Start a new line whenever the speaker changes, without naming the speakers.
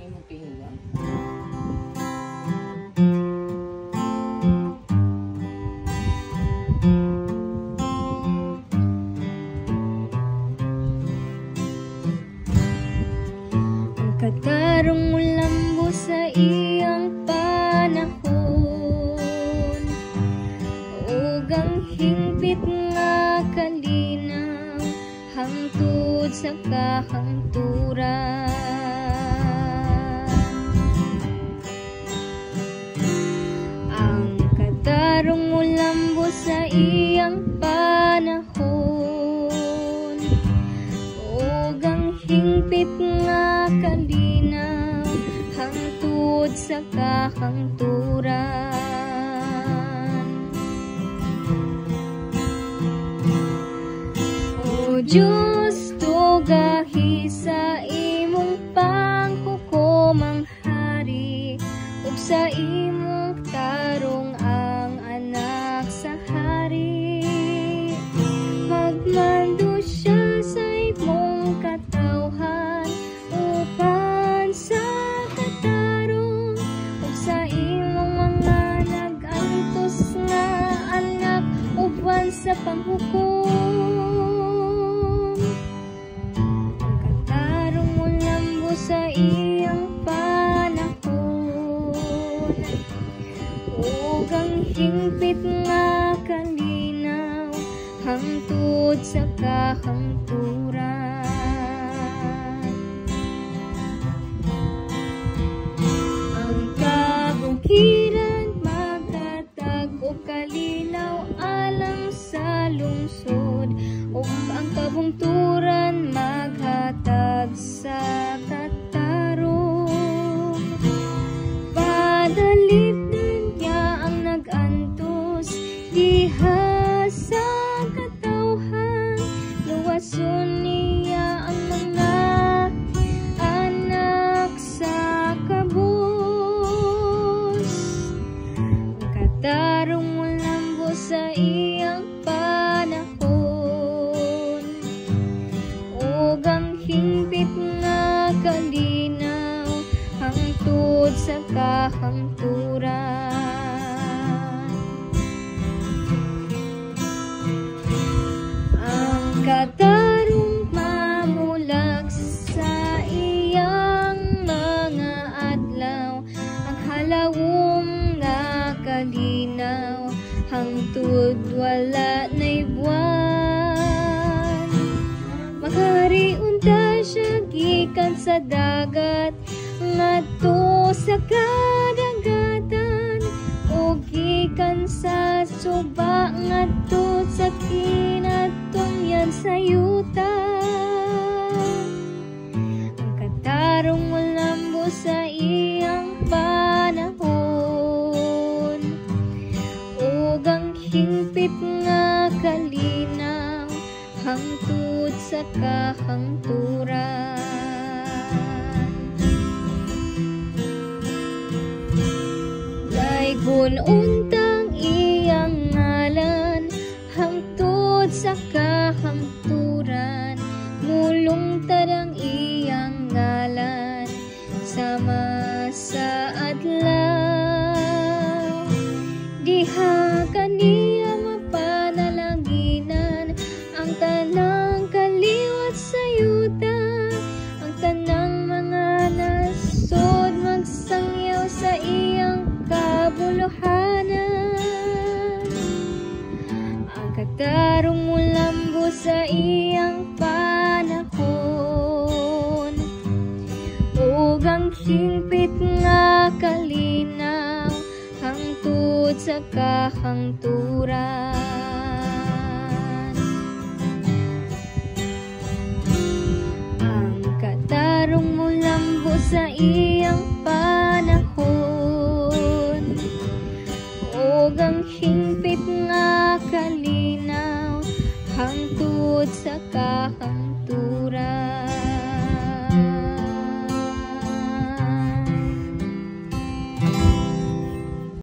imong tinggan.
Ang katarong mo lambo sa iyang panahon, ug ang hingpit nga kalinaw hangtod sa kahangturan. Ang katarong mo lambo sa iyang panahon, ug ang hingpit nga kalinaw hangtod sa kahangturan. O Diyos, tugahi sa imong panghukomang hari, ug sa imong tarong ang anak sa hari. Magmando siya sa imong katawhan upan sa katarong, ug sa imong mga nag-antos nga anak uban sa panghukom. Sa iyang panahon, ug ang hingpit nga kalinaw hangtod sa kahangturan. Ang kabungkiran maghatag og kalinaw alang sa lungsod, ug ang kabungturan maghatag sa Padalipdan niya ang nag-antos diha sa katawhan, luwason niya ang mga anak sa kabus. Ang katarong mo lambo sa iyang panahon, ug ang hingpit nga kalinaw hangtod sa kahangturan. Ang katarong mamulag sa iyang mga adlaw, ang halawom nga kalinaw hangtod wala na'y buwan. Magariunta siya gikan sa dagat ngadto sa kadagatan, ug gikan sa suba ngadto sa kinatungyan sa yuta. Ang katarong mo lambo sa iyang panahon, ug ang hingpit nga kalinaw hangtod sa kahangturan. Kung untang iyang ngalan hangtod sa kahangturan, mulungtad ang iyang ngalan sama sa adlaw. Diha kaniya mapanalanginan ang tanang kaliwat sa yuta, ang tanang mga nasod magsangyaw sa iyang kabuluhanan. Ang katarong mo lambo sa iyang panahon, ug ang hingpit nga kalinaw hangtod sa kahangturan. Ang katarong mo lambo sa iyang panahon, ug ang hingpit nga kalinaw hangtod sa kahangturan.